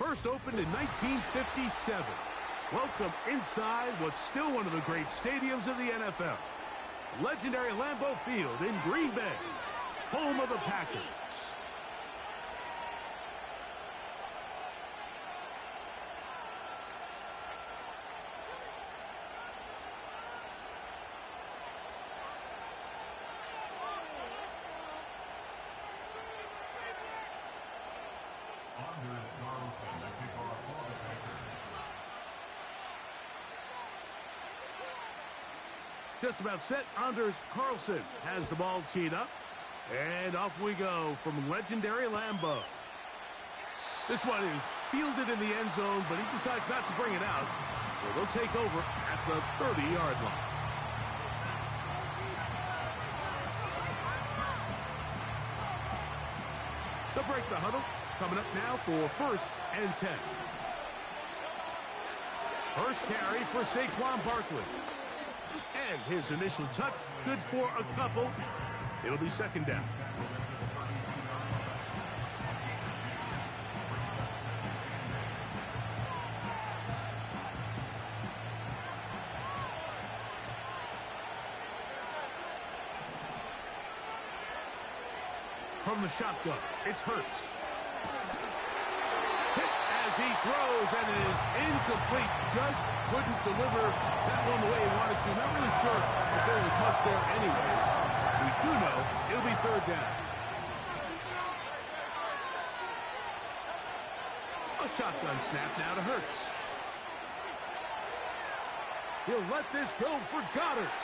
First opened in 1957. Welcome inside what's still one of the great stadiums of the NFL. Legendary Lambeau Field in Green Bay, home of the Packers. Just about set. Anders Carlson has the ball teed up. And off we go from legendary Lambeau. This one is fielded in the end zone, but he decides not to bring it out. So they'll take over at the 30-yard line. They'll break the huddle. Coming up now for 1st and 10. First carry for Saquon Barkley. And his initial touch, good for a couple. It'll be 2nd down. From the shotgun, it's Hurts. Hit as he throws, and it is incomplete. Just couldn't deliver that one the way he wanted to. Not really sure if there was much there anyways. We do know it'll be 3rd down. A shotgun snap now to Hurts. He'll let this go for Goddard.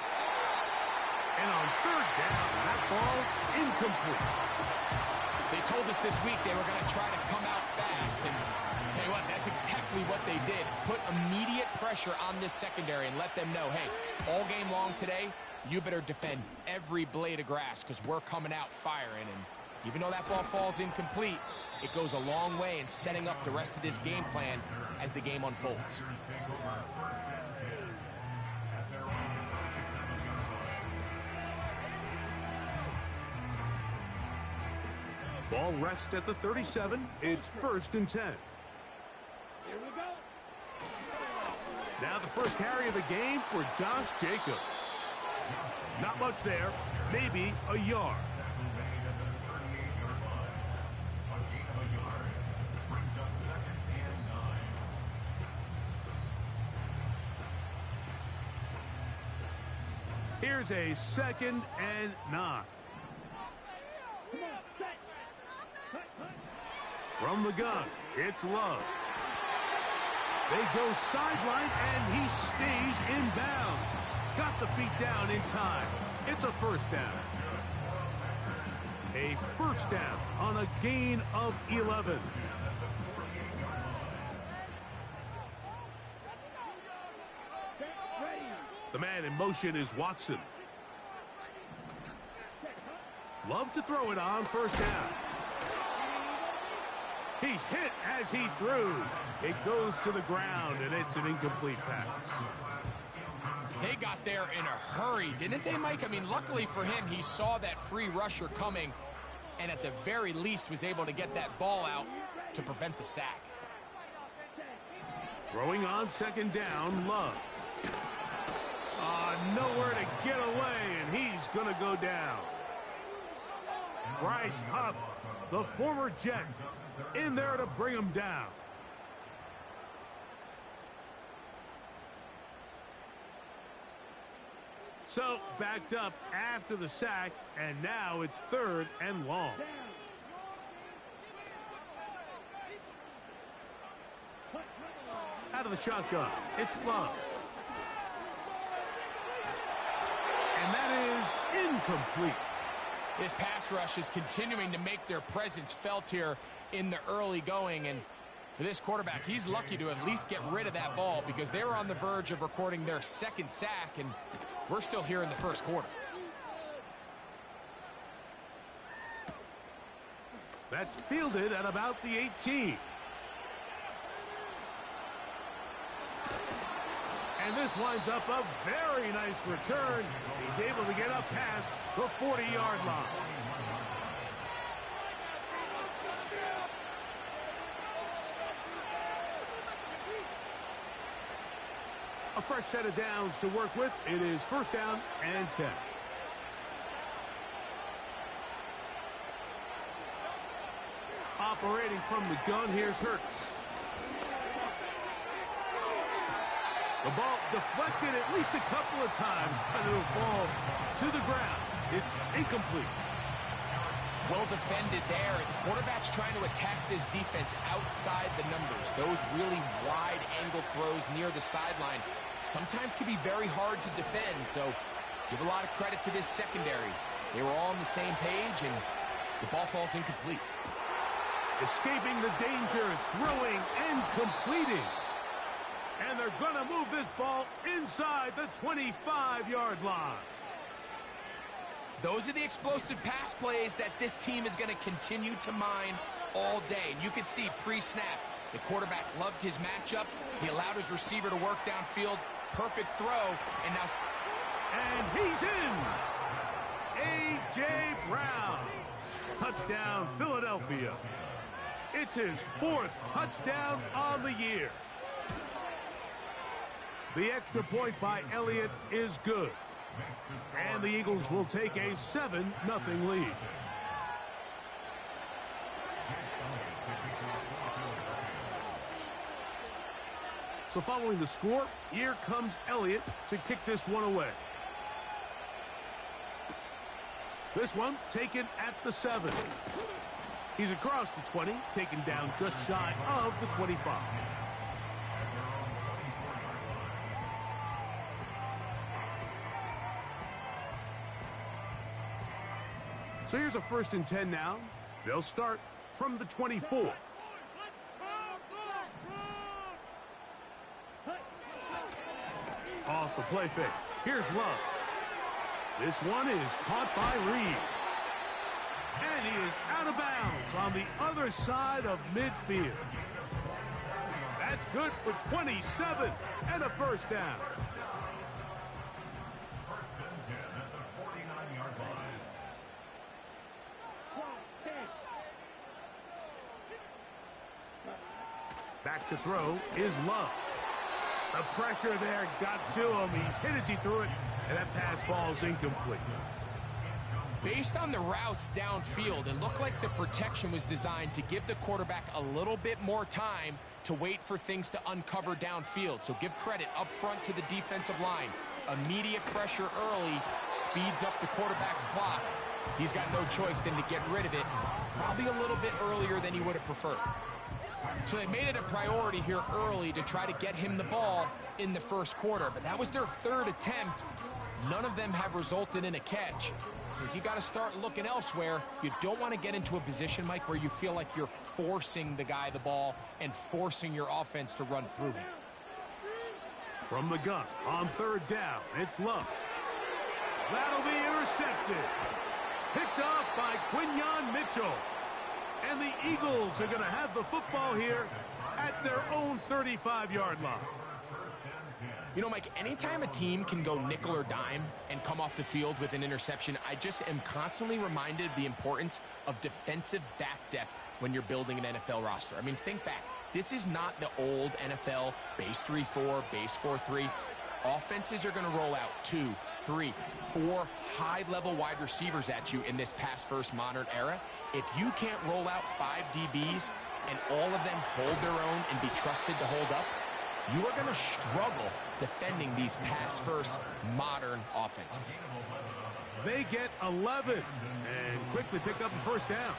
And on 3rd down, that ball incomplete. They told us this week they were going to try to come out fast, and tell you what, that's exactly what they did. Put immediate pressure on this secondary and let them know, hey, all game long today, you better defend every blade of grass because we're coming out firing. And even though that ball falls incomplete, it goes a long way in setting up the rest of this game plan as the game unfolds. Ball rests at the 37. It's 1st and 10. Here we go. Now the first carry of the game for Josh Jacobs. Not much there. Maybe a yard. Here's a 2nd and 9. From the gun, it's Love. They go sideline, and he stays in bounds. Got the feet down in time. It's a 1st down. A 1st down on a gain of 11. The man in motion is Watson. Love to throw it on 1st down. He's hit as he threw. It goes to the ground, and it's an incomplete pass. They got there in a hurry, didn't they, Mike? I mean, luckily for him, he saw that free rusher coming and at the very least was able to get that ball out to prevent the sack. Throwing on 2nd down, Love. Nowhere to get away, and he's going to go down. Bryce Huff, the former Jet, in there to bring him down. So, backed up after the sack, and now it's 3rd and long. Out of the shotgun, it's Love. And that is incomplete. This pass rush is continuing to make their presence felt here in the early going, and for this quarterback, he's lucky to at least get rid of that ball because they were on the verge of recording their 2nd sack, and we're still here in the 1st quarter. That's fielded at about the 18. And this winds up a very nice return. He's able to get up past the 40-yard line. fresh set of downs to work with. It is first down and 10. Operating from the gun, here's Hurts. The ball deflected at least a couple of times, but it'll fall to the ground. It's incomplete. Well defended there. The quarterback's trying to attack this defense outside the numbers. Those really wide angle throws near the sideline sometimes can be very hard to defend, so give a lot of credit to this secondary. They were all on the same page, and the ball falls incomplete. Escaping the danger, throwing and completing. And they're going to move this ball inside the 25-yard line. Those are the explosive pass plays that this team is going to continue to mine all day. And you can see pre-snap, the quarterback loved his matchup. He allowed his receiver to work downfield. Perfect throw. And now... And he's in. A.J. Brown. Touchdown, Philadelphia. It's his 4th touchdown on the year. The extra point by Elliott is good. And the Eagles will take a 7-0 lead. So following the score, here comes Elliott to kick this one away. This one taken at the 7. He's across the 20, taken down just shy of the 25. So here's a 1st and 10 now. They'll start from the 24. Off the play fake. Here's Love. This one is caught by Reed. And he is out of bounds on the other side of midfield. That's good for 27 and a first down. Back to throw is Love. The pressure there got to him. He's hit as he threw it, and that pass falls incomplete. Based on the routes downfield, it looked like the protection was designed to give the quarterback a little bit more time to wait for things to uncover downfield. So give credit up front to the defensive line. Immediate pressure early speeds up the quarterback's clock. He's got no choice than to get rid of it, probably a little bit earlier than he would have preferred. So they made it a priority here early to try to get him the ball in the first quarter. But that was their 3rd attempt. None of them have resulted in a catch. If you got to start looking elsewhere, you don't want to get into a position, Mike, where you feel like you're forcing the guy the ball and forcing your offense to run through him. From the gun on 3rd down, it's Love. That'll be intercepted. Picked off by Quinyon Mitchell. And the Eagles are going to have the football here at their own 35-yard line. You know, Mike, anytime a team can go nickel or dime and come off the field with an interception, I just am constantly reminded of the importance of defensive back depth when you're building an NFL roster. I mean, think back. This is not the old NFL base 3-4, base 4-3. Offenses are going to roll out 2, 3, 4 high-level wide receivers at you in this pass-first modern era. If you can't roll out 5 DBs and all of them hold their own and be trusted to hold up, you are going to struggle defending these pass-first modern offenses. They get 11 and quickly pick up the first down.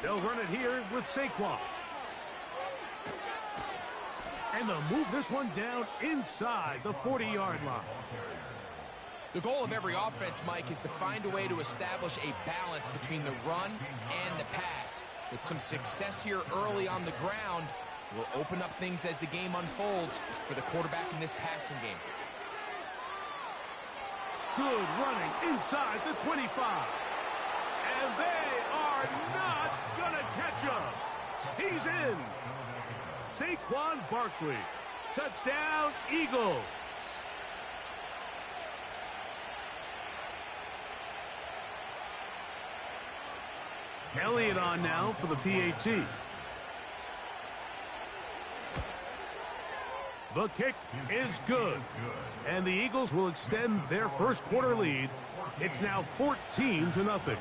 They'll run it here with Saquon. And they'll move this one down inside the 40-yard line. The goal of every offense, Mike, is to find a way to establish a balance between the run and the pass. With some success here early on the ground, it will open up things as the game unfolds for the quarterback in this passing game. Good running inside the 25. And they are not going to catch up. He's in. Saquon Barkley. Touchdown, Eagles. Elliott on now for the PAT. The kick is good. And the Eagles will extend their first quarter lead. It's now 14-0.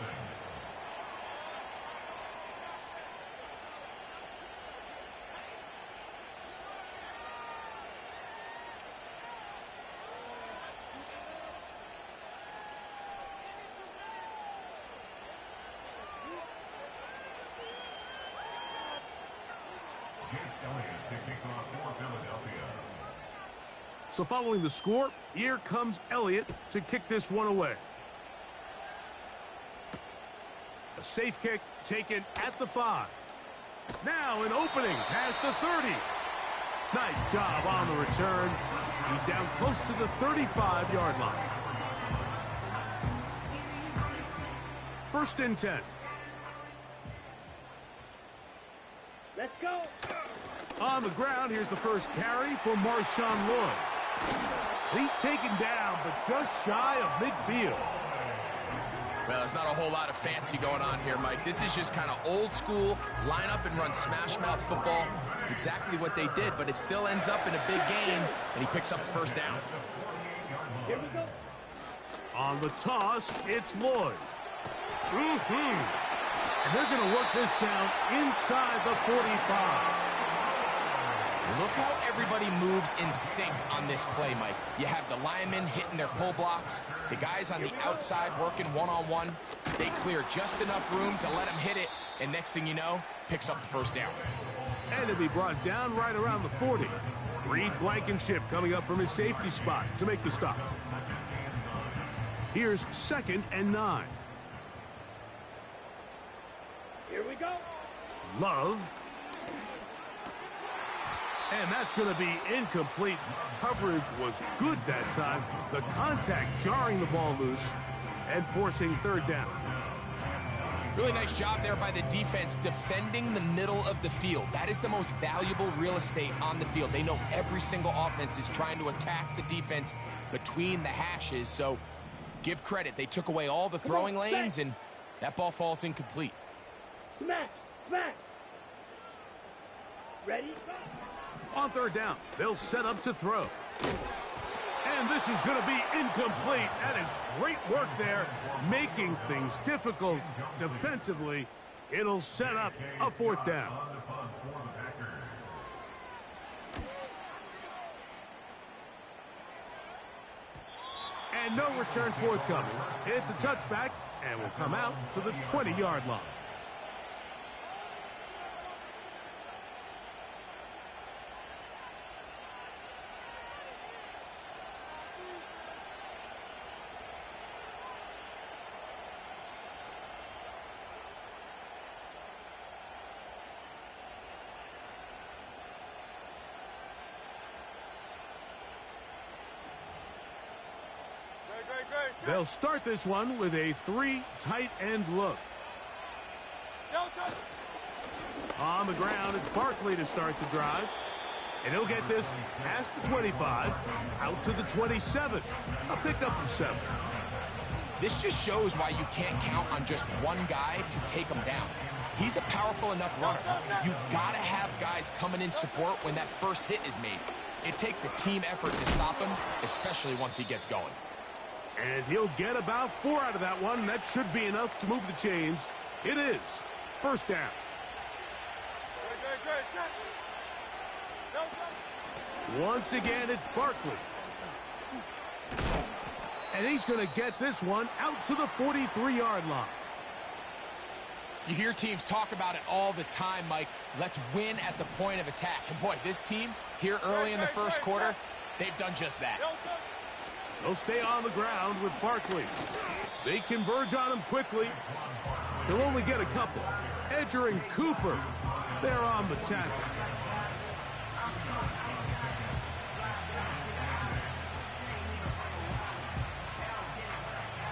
So following the score, here comes Elliott to kick this one away. A safe kick taken at the 5. Now an opening past the 30. Nice job on the return. He's down close to the 35-yard line. 1st and 10. Let's go. On the ground, here's the first carry for Marshawn Lloyd. He's taken down, but just shy of midfield. Well, there's not a whole lot of fancy going on here, Mike. This is just kind of old school, line up and run smash mouth football. It's exactly what they did, but it still ends up in a big game, and he picks up the first down. Here we go. On the toss, it's Lloyd. And they're going to work this down inside the 45. Look how everybody moves in sync on this play, Mike. You have the linemen hitting their pull blocks, the guys on the outside working one-on-one. They clear just enough room to let him hit it, and next thing you know, picks up the first down. And to be brought down right around the 40. Reed Blankenship coming up from his safety spot to make the stop. Here's 2nd and 9. Here we go. Love. And that's going to be incomplete. Coverage was good that time. The contact jarring the ball loose and forcing 3rd down. Really nice job there by the defense defending the middle of the field. That is the most valuable real estate on the field. They know every single offense is trying to attack the defense between the hashes. So give credit. They took away all the throwing lanes, and that ball falls incomplete. Smash. Smash. Ready? On 3rd down, they'll set up to throw. And this is going to be incomplete. That is great work there, making things difficult defensively. It'll set up a 4th down. And no return forthcoming. It's a touchback and will come out to the 20-yard line. They'll start this one with a 3 tight end look. On the ground, it's Barkley to start the drive. And he'll get this past the 25, out to the 27. A pickup of 7. This just shows why you can't count on just one guy to take him down. He's a powerful enough runner. You gotta have guys coming in support when that first hit is made. It takes a team effort to stop him, especially once he gets going. And he'll get about 4 out of that one. That should be enough to move the chains. It is 1st down. Once again, it's Barkley. And he's going to get this one out to the 43-yard line. You hear teams talk about it all the time, Mike. Let's win at the point of attack. And boy, this team here early in the first quarter, they've done just that. They'll stay on the ground with Barkley. They converge on him quickly. He'll only get a couple. Edger and Cooper, they're on the tackle.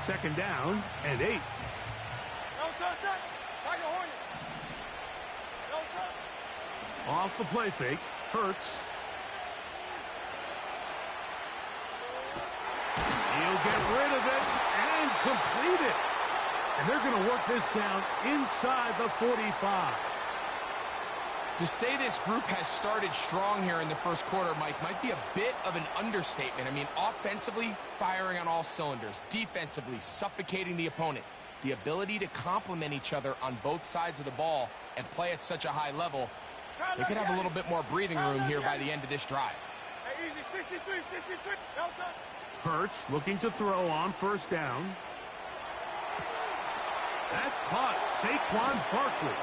Second down and 8. Off the play fake, Hurts. He'll get rid of it and complete it. And they're going to work this down inside the 45. To say this group has started strong here in the first quarter, Mike, might be a bit of an understatement. I mean, offensively, firing on all cylinders. Defensively, suffocating the opponent. The ability to complement each other on both sides of the ball and play at such a high level, they could have a little bit more breathing room here by the end of this drive. Hurts looking to throw on first down. That's caught. Saquon Barkley.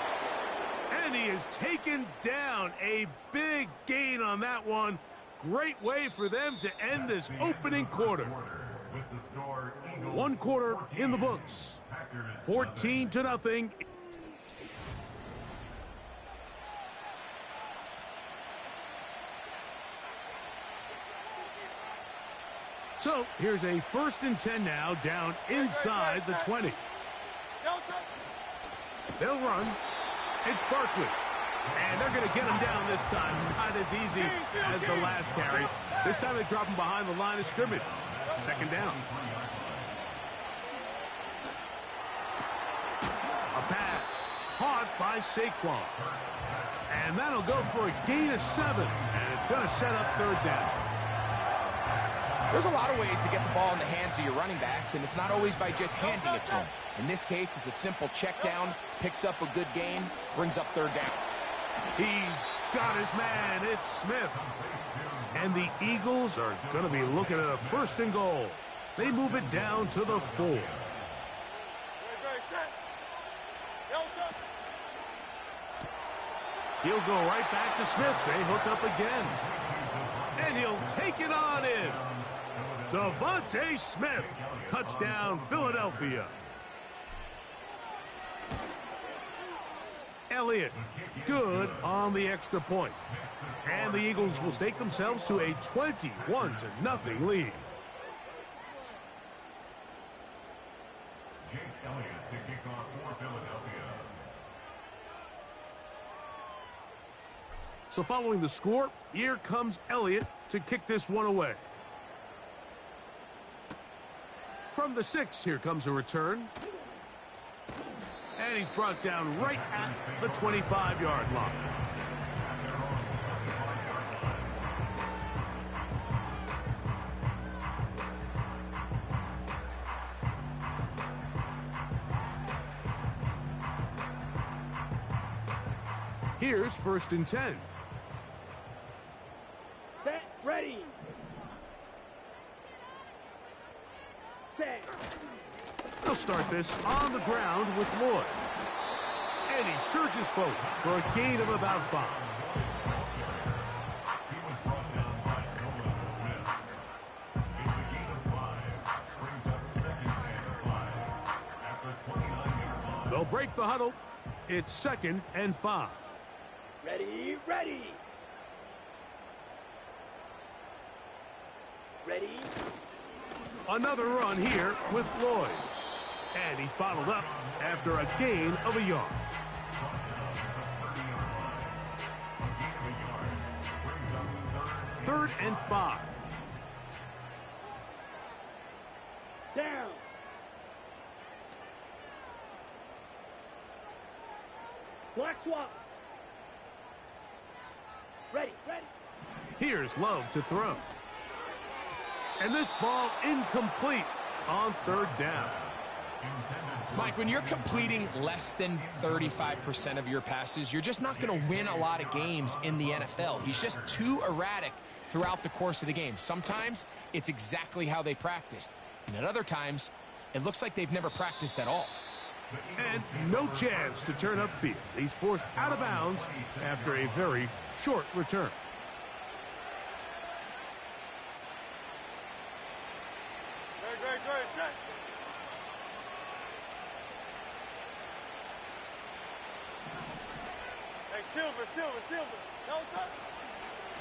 And he is taken down. A big gain on that one. Great way for them to end this opening quarter. 1 quarter in the books. 14-0. So here's a 1st and 10 now, down inside the 20. They'll run. It's Barkley. And they're going to get him down this time. Not as easy as the last carry. This time they drop him behind the line of scrimmage. 2nd down. A pass caught by Saquon. And that'll go for a gain of 7. And it's going to set up 3rd down. There's a lot of ways to get the ball in the hands of your running backs, and it's not always by just handing it to them. In this case, it's a simple check down, picks up a good gain, brings up 3rd down. He's got his man. It's Smith. And the Eagles are going to be looking at a 1st and goal. They move it down to the 4. He'll go right back to Smith. They hook up again. And he'll take it on in. Devontae Smith. Touchdown, Philadelphia. Elliott, good on the extra point. And the Eagles will stake themselves to a 21-0 lead. Jake Elliott to kick off for Philadelphia. So following the score, here comes Elliott to kick this one away. From the 6, here comes a return. And he's brought down right at the 25-yard line. Here's 1st and 10. Set, ready. Set. They'll start this on the ground with Lloyd. And he surges forward for a gain of about 5. He was brought down by Nolan Smith. It's a gain of 5. Brings up 2nd and 5. After 29 yards on. They'll break the huddle. It's 2nd and 5. Ready, ready. Ready. Another run here with Lloyd. And he's bottled up after a gain of a yard. 3rd and 5. Down. Black swap. Ready, ready. Here's Love to throw. And this ball incomplete on 3rd down. Mike, when you're completing less than 35% of your passes, you're just not going to win a lot of games in the NFL. He's just too erratic throughout the course of the game. Sometimes it's exactly how they practiced. And at other times, it looks like they've never practiced at all. And no chance to turn upfield. He's forced out of bounds after a very short return. Great, set. Hey, Silver. No touch.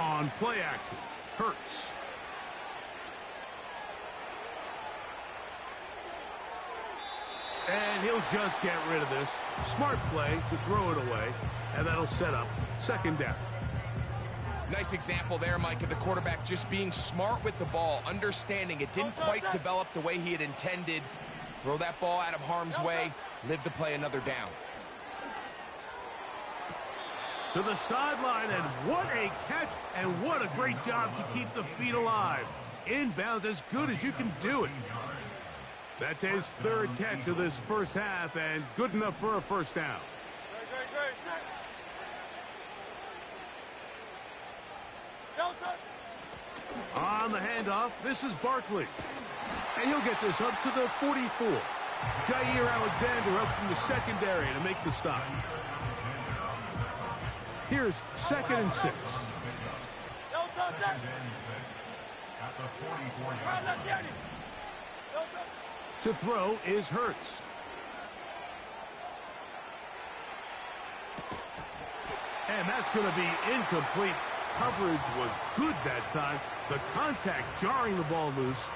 On play action, Hurts. And he'll just get rid of this. Smart play to throw it away, and that'll set up 2nd down. Nice example there, Mike, of the quarterback just being smart with the ball, understanding it didn't quite develop the way he had intended, Throw that ball out of harm's way, live to play another down. To the sideline, and what a catch, and what a great job to keep the feet alive. Inbounds as good as you can do it. That's his third catch of this first half, and good enough for a first down. Great, set. Delta. On the handoff, this is Barkley. And he'll get this up to the 44. Jair Alexander up from the secondary to make the stop. Here's 2nd and 6. Delta, set. At the 44-yard Right, left, Danny. Delta. To throw is Hurts. And that's going to be incomplete. Coverage was good that time. The contact jarring the ball loose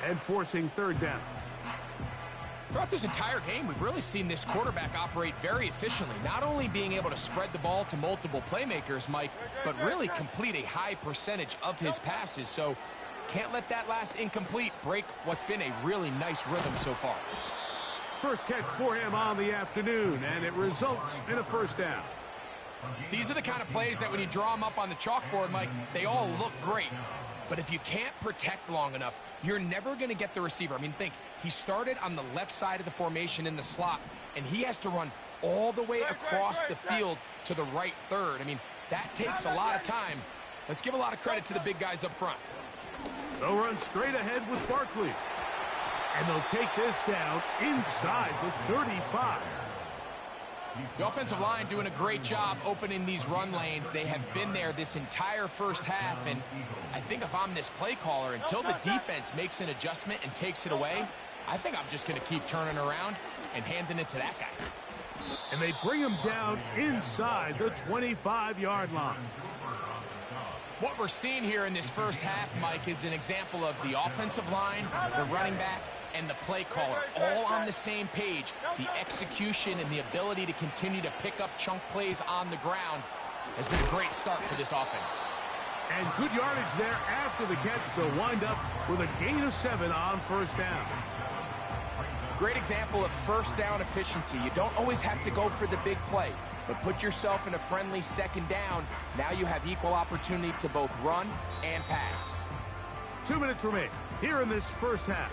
and forcing third down. Throughout this entire game, we've really seen this quarterback operate very efficiently, not only being able to spread the ball to multiple playmakers, Mike, but really complete a high percentage of his passes. So can't let that last incomplete break what's been a really nice rhythm so far. First catch for him on the afternoon, and it results in a first down. These are the kind of plays that when you draw them up on the chalkboard, Mike, they all look great. But if you can't protect long enough, you're never going to get the receiver. I mean, think, he started on the left side of the formation in the slot, and he has to run all the way across the field to the right third. I mean, that takes a lot of time. Let's give a lot of credit to the big guys up front. They'll run straight ahead with Barkley. And they'll take this down inside the 35. The offensive line doing a great job opening these run lanes. They have been there this entire first half, and I think if I'm this play caller, until the defense makes an adjustment and takes it away, I think I'm just going to keep turning around and handing it to that guy. And they bring him down inside the 25-yard line. What we're seeing here in this first half, Mike, is an example of the offensive line, the running back, and the play caller all on the same page. The execution and the ability to continue to pick up chunk plays on the ground has been a great start for this offense. And good yardage there after the catch. They'll wind up with a gain of 7 on first down. Great example of first down efficiency. You don't always have to go for the big play, but put yourself in a friendly second down. Now you have equal opportunity to both run and pass. 2 minutes remain here in this first half.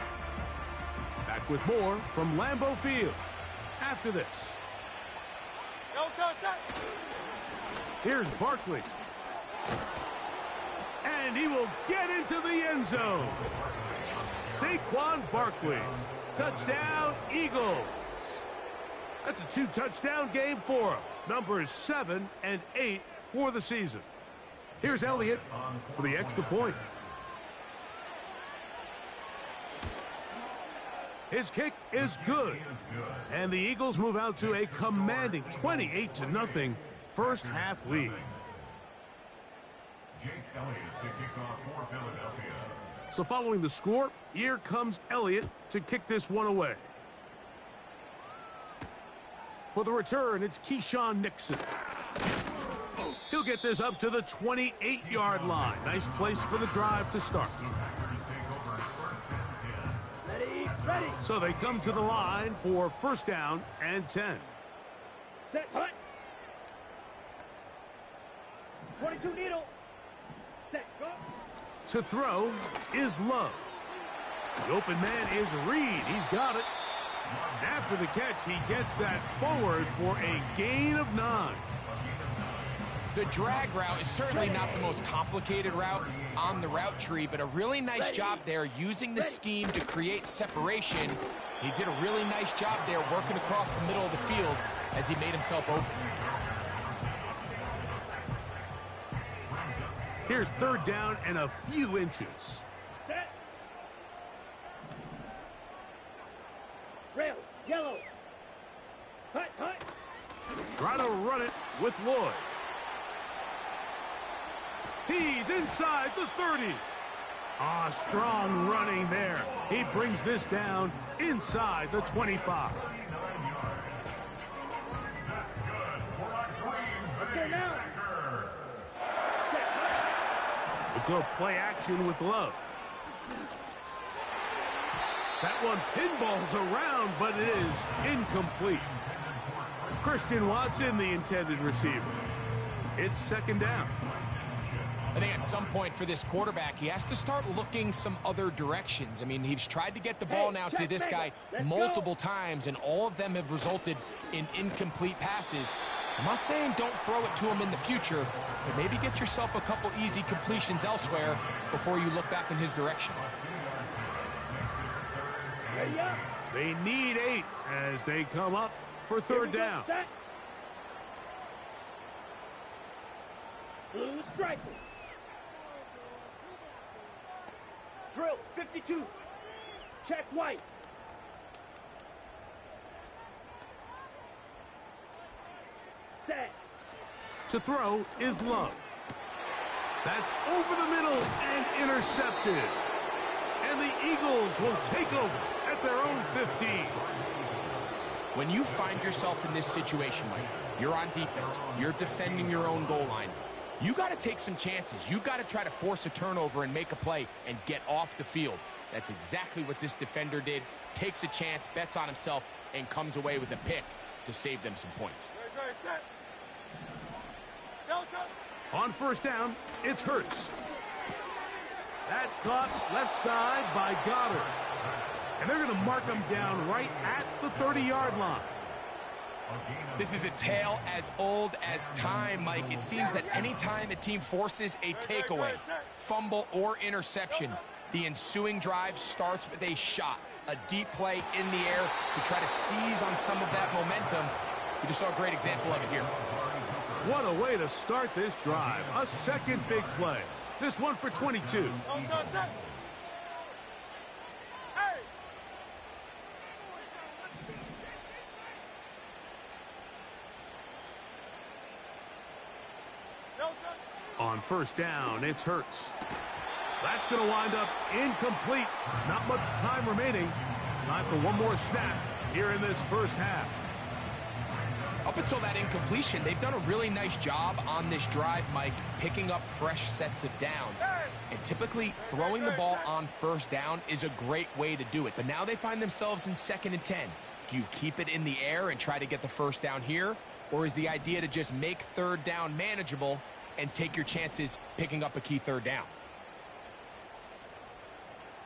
Back with more from Lambeau Field after this. Here's Barkley. And he will get into the end zone. Saquon Barkley. Touchdown, Eagles. That's a 2-touchdown game for him. Numbers 7 and 8 for the season. Here's Elliott for the extra point. His kick is good. And the Eagles move out to a commanding 28-0 first half lead. Jake Elliott to kick off for Philadelphia. So following the score, here comes Elliott to kick this one away. For the return, it's Keyshawn Nixon. He'll get this up to the 28-yard line. Nice place for the drive to start. Ready. So they come to the line for first down and 10. Set, hut. 22 needle. Set, go. To throw is Love. The open man is Reed. He's got it. After the catch, he gets that forward for a gain of 9. The drag route is certainly not the most complicated route on the route tree, but a really nice job there using the scheme to create separation. He did a really nice job there working across the middle of the field as he made himself open. Here's third down and a few inches. Set. Rail, yellow. Hut. Try to run it with Lloyd. He's inside the 30. Strong running there. He brings this down inside the 25. Let's go now. We'll go play action with Love. That one pinballs around, but it is incomplete. Christian Watson, the intended receiver. It's second down. I think at some point for this quarterback, he has to start looking some other directions. I mean, he's tried to get the ball now to this guy multiple times, and all of them have resulted in incomplete passes. I'm not saying don't throw it to him in the future, but maybe get yourself a couple easy completions elsewhere before you look back in his direction. Ready up. They need 8 as they come up for third down. Set. Blue striker. Drill 52. Check white. Set. To throw is Love. That's over the middle and intercepted. And the Eagles will take over at their own 15. When you find yourself in this situation, Mike, you're on defense, you're defending your own goal line, you got to take some chances. You got to try to force a turnover and make a play and get off the field. That's exactly what this defender did. Takes a chance, bets on himself, and comes away with a pick to save them some points. On first down, it's Hurts. That's caught left side by Goddard. And they're going to mark him down right at the 30-yard line. This is a tale as old as time, Mike. It seems that any time a team forces a takeaway, fumble, or interception, the ensuing drive starts with a shot, a deep play in the air to try to seize on some of that momentum. We just saw a great example of it here. What a way to start this drive. A second big play. This one for 22. On first down, it's Hurts. That's going to wind up incomplete. Not much time remaining. Time for one more snap here in this first half. Up until that incompletion, they've done a really nice job on this drive, Mike, picking up fresh sets of downs. And typically, throwing the ball on first down is a great way to do it. But now they find themselves in 2nd and 10. Do you keep it in the air and try to get the first down here? Or is the idea to just make third down manageable and take your chances picking up a key third down?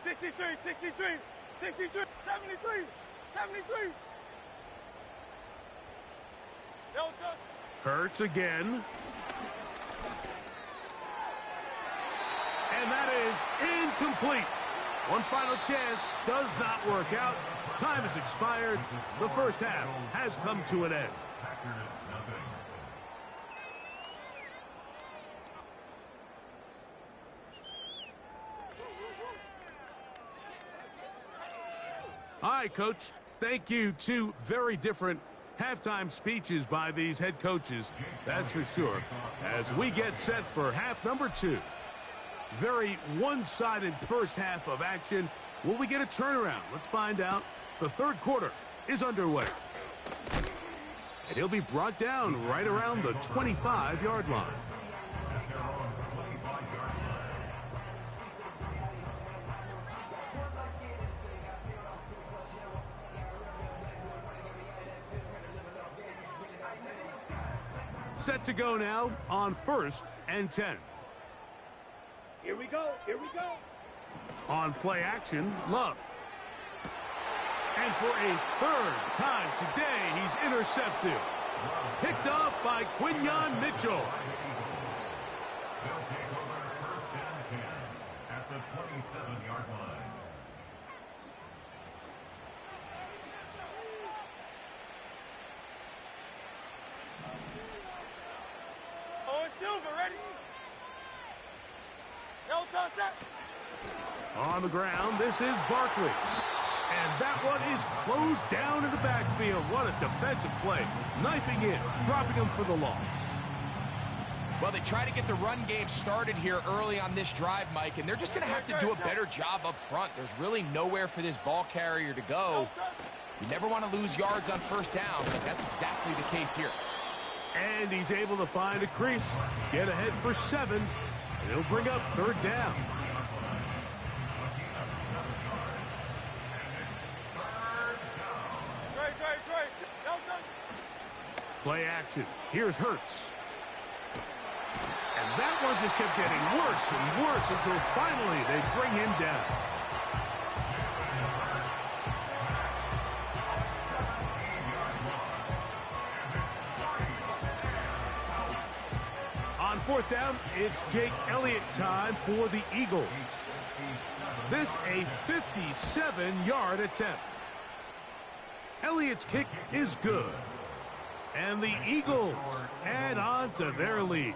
63, 63, 63, 73, 73. Hurts again. And that is incomplete. One final chance does not work out. Time has expired. The first half has come to an end. All right, Coach. Thank you. Two very different halftime speeches by these head coaches, that's for sure, as we get set for half number 2. Very one-sided first half of action. Will we get a turnaround? Let's find out. The third quarter is underway. And he'll be brought down right around the 25-yard line. Set to go now on 1st and 10. Here we go. Here we go. On play action, Love. And for a third time today, he's intercepted. Picked off by Quinyon Mitchell. They'll take over 1st and 10 at the 27-yard line. On the ground, this is Barkley. And that one is closed down in the backfield. What a defensive play. Knifing in, dropping him for the loss. Well, they try to get the run game started here early on this drive, Mike, and they're just going to have to do a better job up front. There's really nowhere for this ball carrier to go. You never want to lose yards on first down, but that's exactly the case here. And he's able to find a crease, get ahead for 7, and he'll bring up third down. Play action. Here's Hurts. And that one just kept getting worse and worse until finally they bring him down. On fourth down, it's Jake Elliott time for the Eagles. This a 57-yard attempt. Elliott's kick is good. And the Eagles add on to their lead.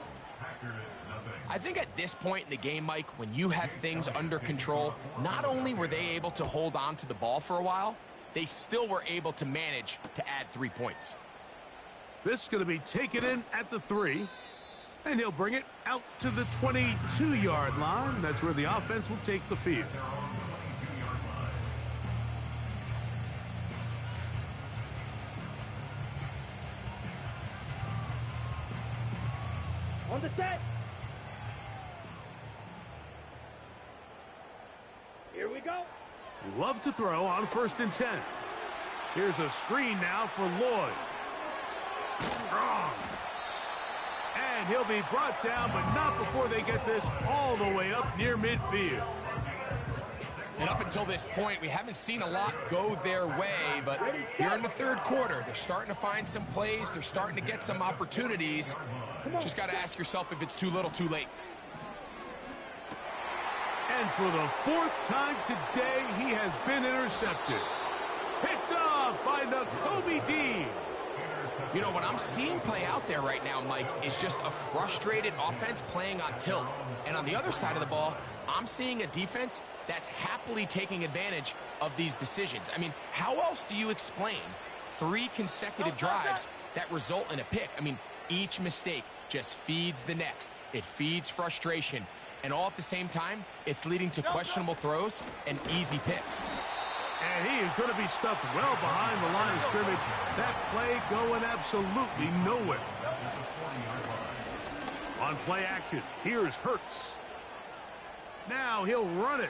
I think at this point in the game, Mike, when you have things under control, not only were they able to hold on to the ball for a while, they still were able to manage to add 3 points. This is going to be taken in at the 3. And he'll bring it out to the 22-yard line. That's where the offense will take the field. On the set. Here we go. Love to throw on 1st and 10. Here's a screen now for Lloyd. Strong. And he'll be brought down, but not before they get this all the way up near midfield. And up until this point, we haven't seen a lot go their way, but here in the 3rd quarter, they're starting to find some plays. They're starting to get some opportunities. Just got to ask yourself if it's too little, too late. And for the 4th time today, he has been intercepted. Picked off by Nakobe Dean. You know, what I'm seeing play out there right now, Mike, is just a frustrated offense playing on tilt. And on the other side of the ball, I'm seeing a defense that's happily taking advantage of these decisions. I mean, how else do you explain 3 consecutive drives that result in a pick? I mean, each mistake just feeds the next. It feeds frustration. And all at the same time, it's leading to questionable throws and easy picks. And he is going to be stuffed well behind the line of scrimmage. That play going absolutely nowhere. On play action, here's Hurts. Now he'll run it.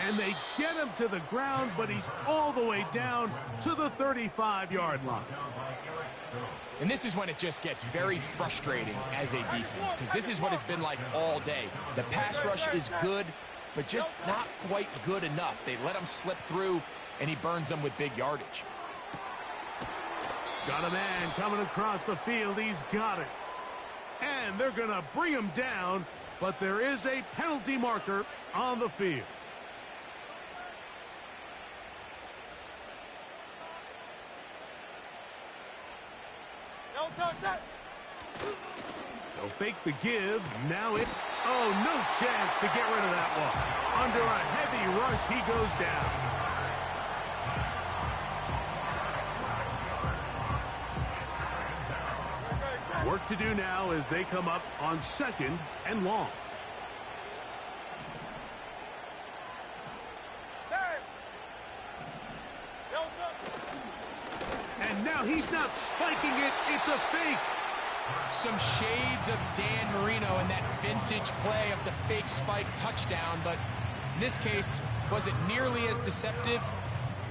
And they get him to the ground, but he's all the way down to the 35-yard line. And this is when it just gets very frustrating as a defense, because this is what it's been like all day. The pass rush is good, but just not quite good enough. They let him slip through, and he burns them with big yardage. Got a man coming across the field. He's got it. And they're going to bring him down, but there is a penalty marker on the field. They'll fake the give. Now it... Oh, no chance to get rid of that one. Under a heavy rush, he goes down. Work to do now as they come up on 2nd and long. And now he's not spiking it. It's a fake. Some shades of Dan Marino in that vintage play of the fake spike touchdown, but in this case, wasn't nearly as deceptive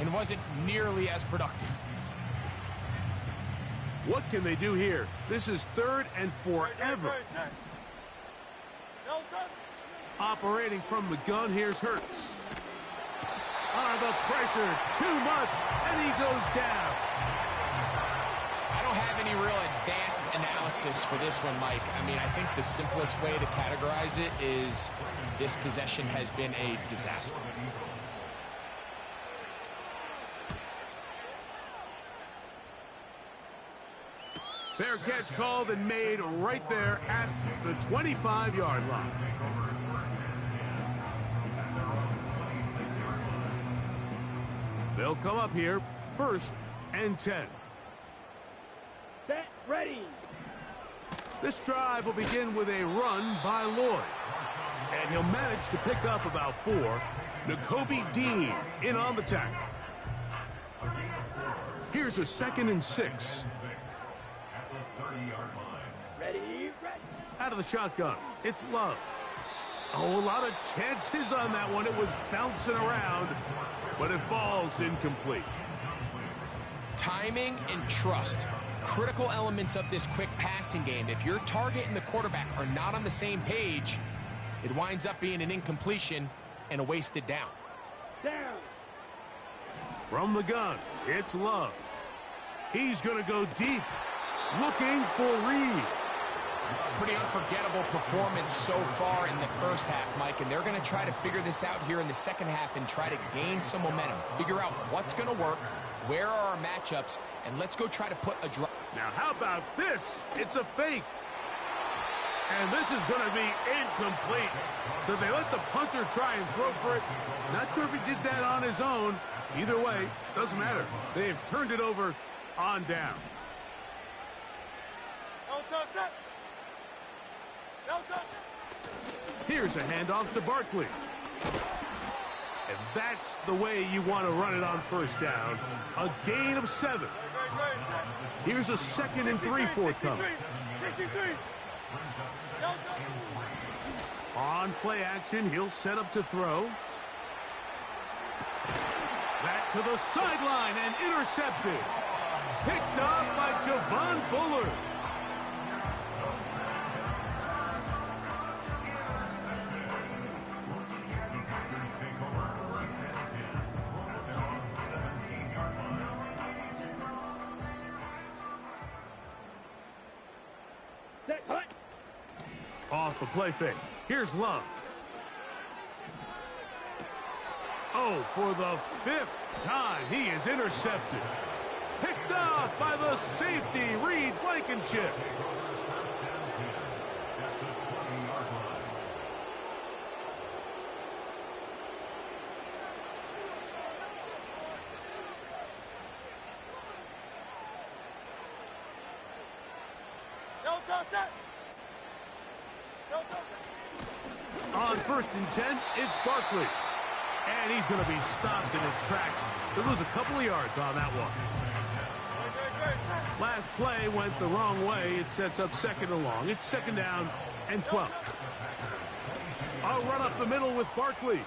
and wasn't nearly as productive. What can they do here? This is 3rd and forever. Operating from the gun, here's Hurts. The pressure, too much, and he goes down. I don't have any real advanced analysis for this one, Mike. I mean, I think the simplest way to categorize it is this possession has been a disaster. Fair catch called and made right there at the 25-yard line. They'll come up here, 1st and 10. Set, ready. This drive will begin with a run by Lloyd. And he'll manage to pick up about 4. Nakobe Dean in on the tackle. Here's a 2nd and 6. Ready, ready. Out of the shotgun, it's Love. Oh, a lot of chances on that one. It was bouncing around, but it falls incomplete. Timing and trust. Critical elements of this quick passing game. If your target and the quarterback are not on the same page, it winds up being an incompletion and a wasted down. Down. From the gun, it's Love. He's going to go deep, looking for Reed. Pretty unforgettable performance so far in the first half, Mike, and they're going to try to figure this out here in the second half and try to gain some momentum. Figure out what's going to work, where are our matchups, and let's go try to put a drop. Now, how about this? It's a fake. And this is going to be incomplete. So they let the punter try and throw for it. Not sure if he did that on his own. Either way, doesn't matter. They've turned it over on down. Here's a handoff to Barkley. And that's the way you want to run it on first down. A gain of 7. Here's a 2nd and 3 forthcoming. On play action, he'll set up to throw. Back to the sideline and intercepted. Picked off by Javon Bullard. Set, hut. Off the play fake. Here's Love. Oh, for the 5th time, he is intercepted. Picked off by the safety, Reed Blankenship. On 1st and 10, it's Barkley. And he's going to be stopped in his tracks. He'll lose a couple of yards on that one. Last play went the wrong way. It sets up 2nd and long. It's 2nd down and 12. A run up the middle with Barkley.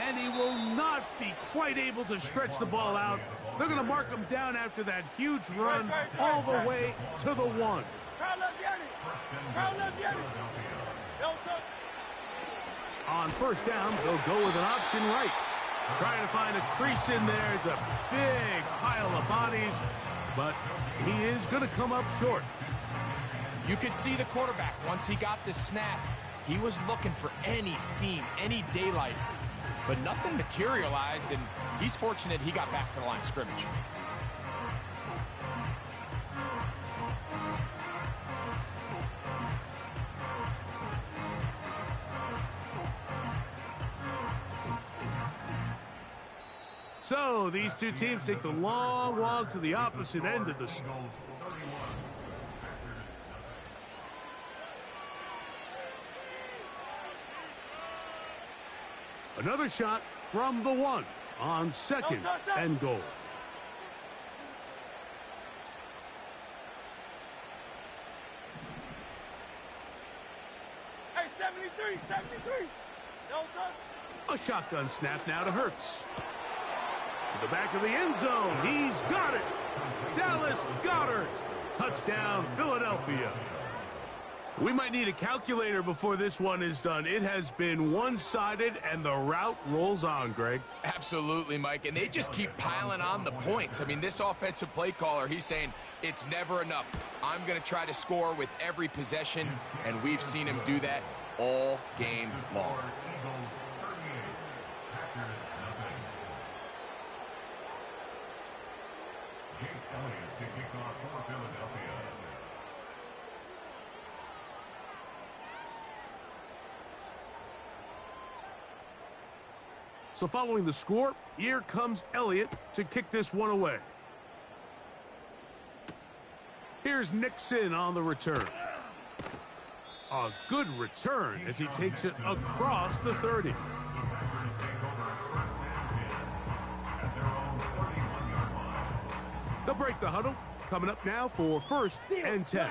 And he will not be quite able to stretch the ball out. They're going to mark him down after that huge run all the way to the 1. On 1st down, they'll go with an option right. Trying to find a crease in there. It's a big pile of bodies, but he is going to come up short. You could see the quarterback, once he got the snap, he was looking for any seam, any daylight, but nothing materialized, and he's fortunate he got back to the line of scrimmage. So these two teams take the long walk to the opposite end of the snow. Another shot from the 1 on 2nd and goal. Hey, 73. A shotgun snap now to Hurts. To the back of the end zone. He's got it. Dallas Goedert. Touchdown, Philadelphia. We might need a calculator before this one is done. It has been one-sided, and the route rolls on, Greg. Absolutely, Mike, and they just keep piling on the points. I mean, this offensive play caller, he's saying it's never enough. I'm going to try to score with every possession, and we've seen him do that all game long. So following the score, here comes Elliott to kick this one away. Here's Nixon on the return. A good return as he takes it across the 30. They'll break the huddle. Coming up now for 1st and 10.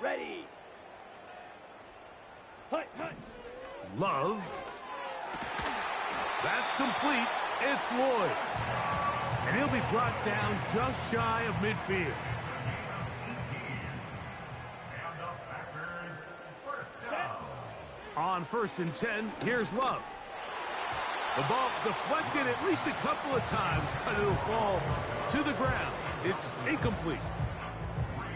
Ready. Hut. Love. That's complete. It's Lloyd. And he'll be brought down just shy of midfield. And the Packers first down. On 1st and 10, here's Love. The ball deflected at least a couple of times, but it'll fall to the ground. It's incomplete.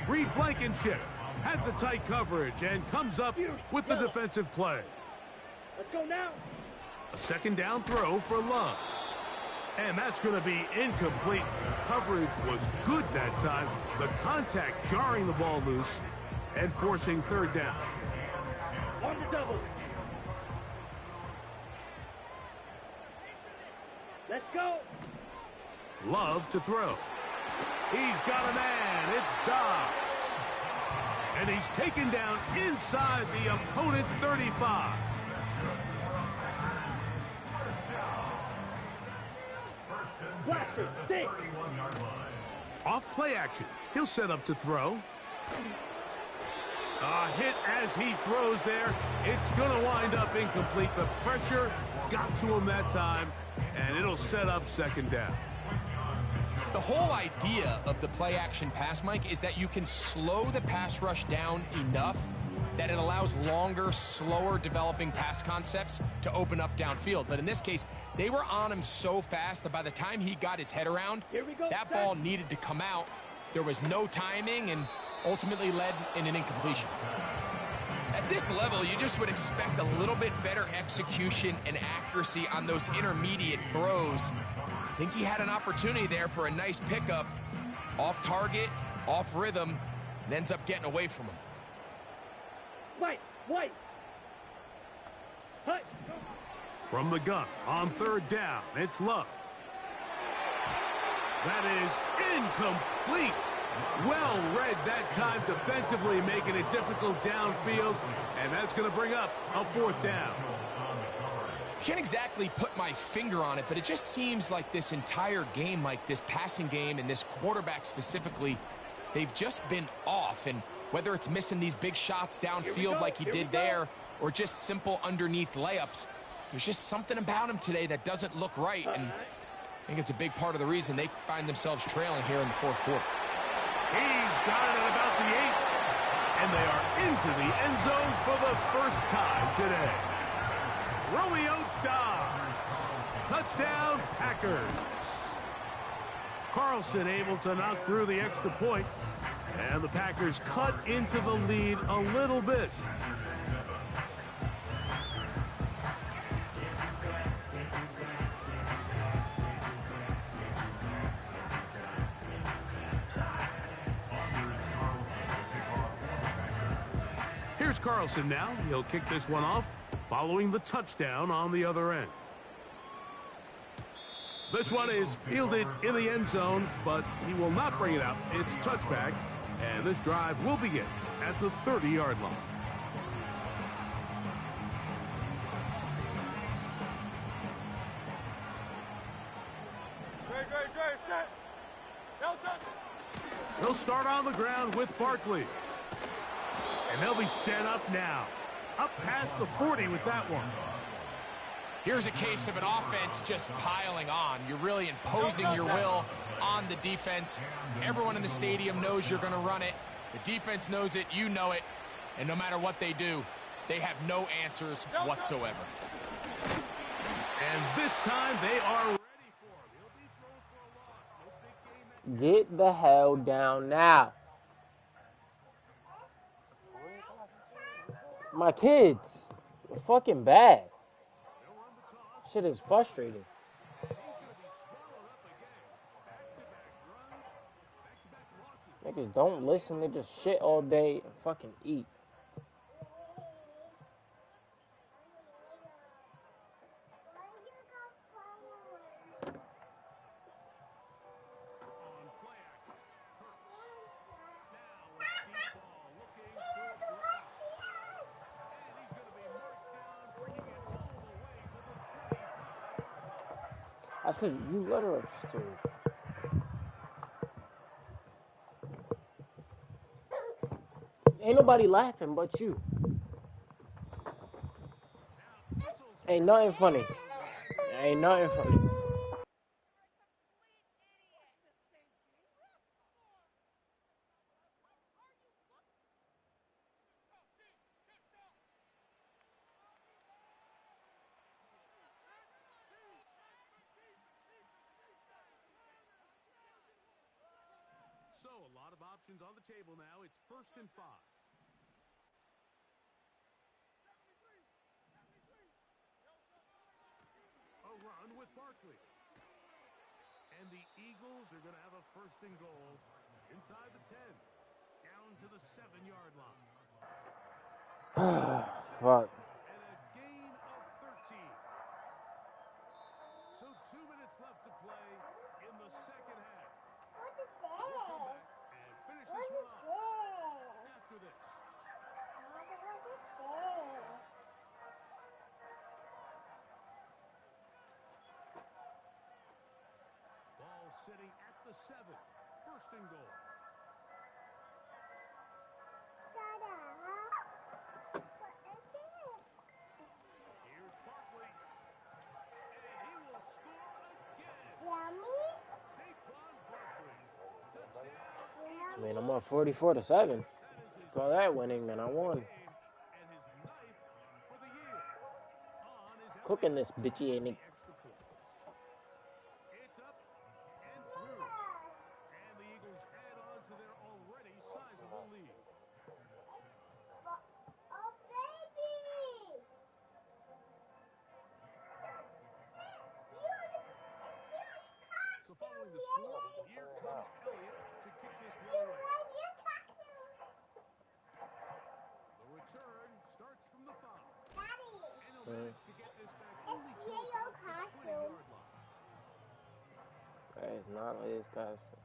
Reed Blankenship had the tight coverage and comes up with the defensive play. Let's go now. A 2nd down throw for Love. And that's going to be incomplete. Coverage was good that time. The contact jarring the ball loose and forcing 3rd down. On the double. Let's go. Love to throw. He's got a man. It's Dobbs. And he's taken down inside the opponent's 35. Blaster, stick. Off play action. He'll set up to throw. A hit as he throws there. It's going to wind up incomplete. The pressure got to him that time, and it'll set up 2nd down. The whole idea of the play action pass, Mike, is that you can slow the pass rush down enough that it allows longer, slower developing pass concepts to open up downfield. But in this case, they were on him so fast that by the time he got his head around, Here we go, that set. ball needed to come out. There was no timing and ultimately led in an incompletion. At this level, you just would expect a little bit better execution and accuracy on those intermediate throws. I think he had an opportunity there for a nice pickup. Off target, off rhythm, and ends up getting away from him. White. Hut. From the gun on 3rd down, it's Love. That is incomplete. Well read that time defensively, making it difficult downfield, and that's going to bring up a 4th down. Can't exactly put my finger on it, but it just seems like this entire game, like this passing game and this quarterback specifically, they've just been off. And whether it's missing these big shots downfield like he did there or just simple underneath layups, there's just something about him today that doesn't look right. And I think it's a big part of the reason they find themselves trailing here in the 4th quarter. He's got it at about the 8, and they are into the end zone for the first time today. Romeo Dobbs. Touchdown, Packers. Carlson able to knock through the extra point, and the Packers cut into the lead a little bit. Here's Carlson now. He'll kick this one off, following the touchdown on the other end. This one is fielded in the end zone, but he will not bring it out. It's touchback, and this drive will begin at the 30-yard line. Set. Delta. They'll start on the ground with Barkley. And they'll be set up now. Up past the 40 with that one. Here's a case of an offense just piling on. You're really imposing your will on the defense. Everyone in the stadium knows you're going to run it. The defense knows it, you know it. And no matter what they do, they have no answers whatsoever. And this time they are ready for him. He'll be thrown for a loss. No big game. Get the hell down now. My kids are fucking bad. Shit is frustrating. Niggas don't listen, they just shit all day and fucking eat. That's because you let her upstairs. Ain't nobody laughing but you. Ain't nothing funny. Ain't nothing funny. So a lot of options on the table now. It's 1st and 5. A run with Barkley. And the Eagles are going to have a 1st and goal. It's inside the 10. Down to the 7-yard line. Fuck. And a gain of 13. So 2 minutes left to play in the second half. We'll come back and finish this one off after this. Ball sitting at the 7. 1st and goal. Here's Barkley. And he will score again. Saquon Barkley. Touchdown. I mean, I'm up 44-7. That is his For that winning, then I won. and his 9th for the year. On his Cooking this bitchy, ain't it? extra point. It's up and through. And the Eagles add on to their already sizable lead. So following the score, here comes Elliott to kick this one away. The return starts from the 5. And he'll manage to get this back only to about the 20-yard line. That is not his costume.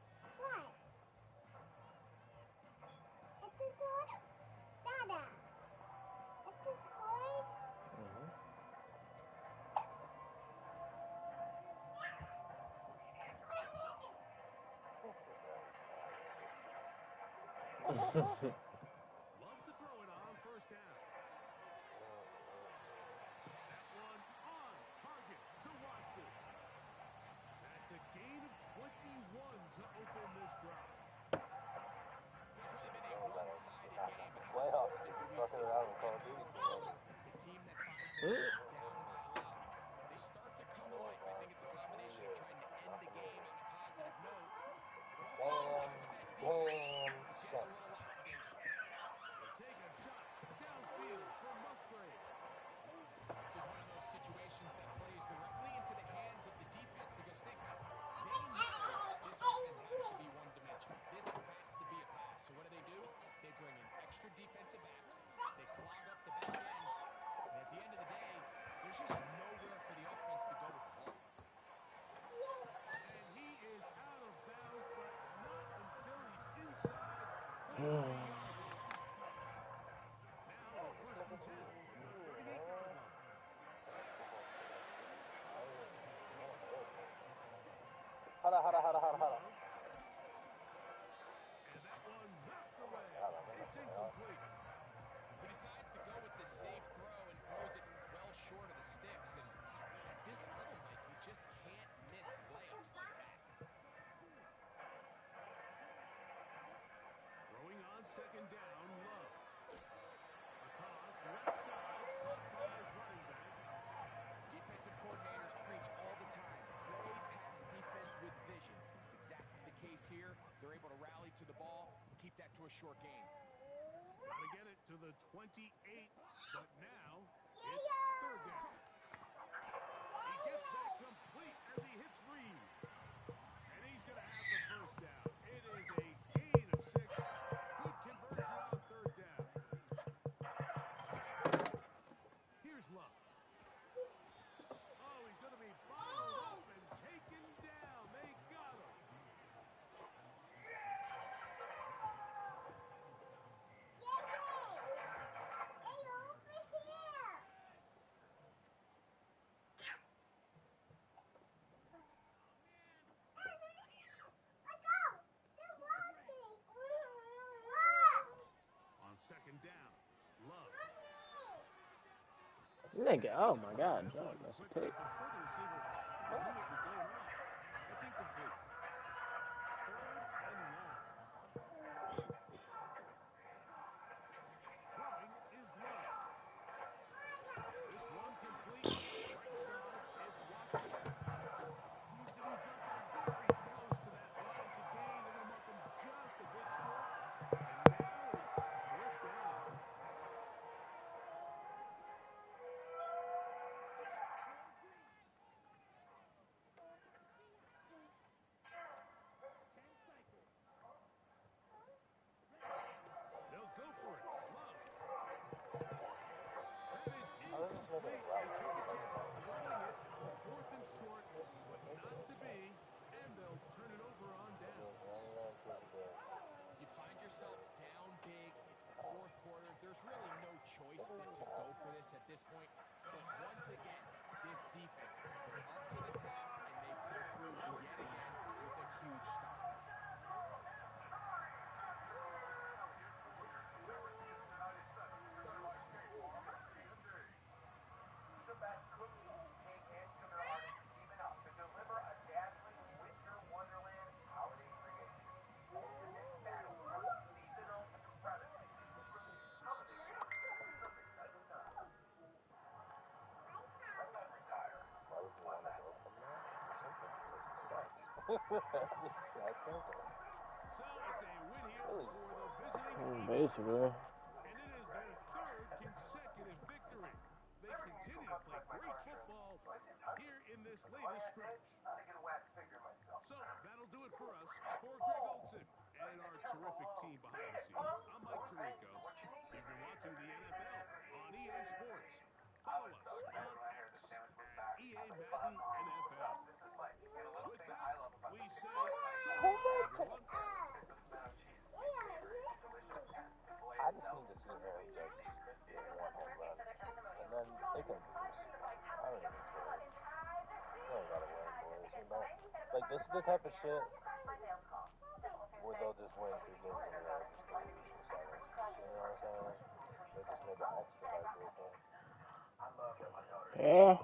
Love to throw it on 1st down. That one on target to Watson. That's a gain of 21 to open this drive. It's really been a one-sided game, but how often do we see the team that finds themselves down by a lot? They start to come to life. I think it's a combination of trying to end the game on a positive note, but also sometimes that defense get a little lackadaisical. They'll take a shot downfield for Musgrave. This is one of those situations that plays directly into the hands of the defense because think about it. They know this offense has to be one-dimensional. This has to be a pass. So what do? They bring in extra defensive backs. They clog up the back end. And at the end of the day, there's just nowhere for the offense to go with the ball. And he is out of bounds, but not until he's inside the 30-yard line. Now a 1st and 10 from the 38-yard line. Hold on. And that one knocked away. It's incomplete. He decides to go with the safe throw and throws it well short of the sticks. And at this level, Mike, you just can't miss layups like that. Throwing on 2nd down, Love. A toss left side, caught by his running back. Defensive coordinators preach all the time. Play pass defense with vision. It's exactly the case here. They're able to rally to the ball, keep that to a short game. Gotta get it to the 28, but now it's 3rd down. He gets that complete as he hits Reed. And he's gonna have the 1st down. It is a gain of 6. Good conversion on 3rd down. Here's Love. Oh, he's gonna be bottled up and taken down. They got him. On 2nd down, Love. Nigga, oh my God, John, that's a pick. Before the receiver knew what was going on. That's incomplete. 3rd and long. Throwing is Love. This one complete. Right side, it's Watson. He's getting very close to that line to gain. They're going to mark him just choice but to go for this at this point. But once again, this defense, they're up to the task, and they come through yet again with a huge stop. So it's a win here for the visiting Eagles. Basically. And it is their third consecutive victory. They continue to play great football here in this latest stretch. So that'll do it for us. For Greg Olson and our terrific team behind the scenes, I'm Mike Tirico. You've been watching the NFL on EA Sports. Follow us on X at EA Madden NFL. With that, we say so long, everyone. I just need to see him just get one home run. And then they can I don't even care. They ain't gotta win, boys. You know? Like, this is the type of shit where they'll just win 3 games in a row just to lose the seven. You know what I'm saying? They just made the extra like this thing. Yeah.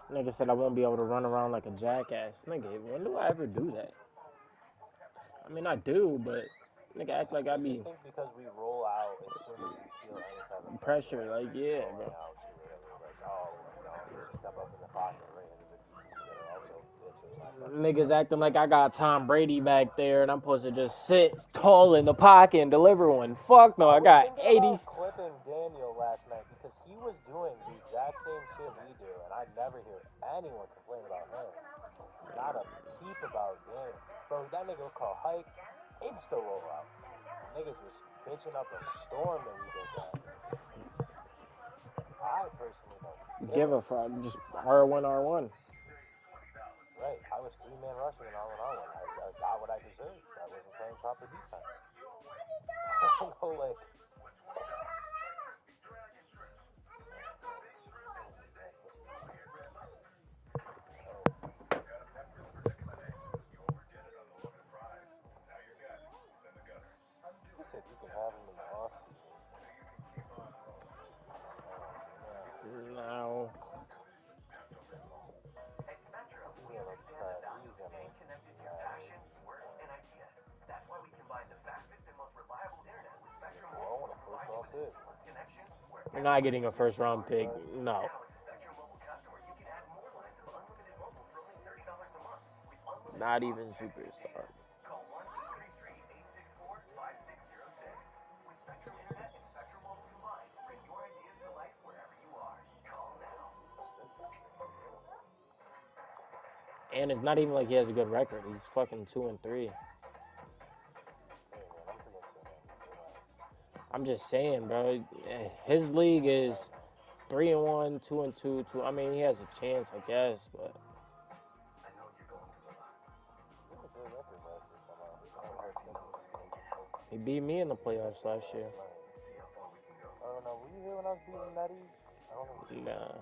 Nigga said I won't be able to run around like a jackass. Nigga, when do I ever do that? I mean, I do, but nigga act like I be I think because we roll out as soon as we feel any type of pressure. Like, yeah, bro. out to whatever. Like, oh, step up in the pocket right into the DC that are also bitches. Niggas acting like I got Tom Brady back there and I'm supposed to just sit tall in the pocket and deliver one. Fuck no, I got 80s. Clipping Daniel last night because he was doing the exact same shit we do, and I never hear anyone complain about him. Not a peep about Daniel. Bro, that nigga will call hike, he'd still roll out. Niggas was bitching up a storm that we did that. I personally don't Give a fuck. Just R1. Right, I was 3-man rushing and all-in-all. I got what I deserved. I wasn't playing proper defense. No, like... You said you could have him in the offseason. No. You're not getting a first round pick. No. Not even superstar. And it's not even like he has a good record. He's fucking 2-3. I'm just saying, bro. His league is 3-1, 2-2, 2. I mean, he has a chance, I guess, but he beat me in the playoffs last year. I don't know. Were you here when I was beating Nettie? I don't know. Nah.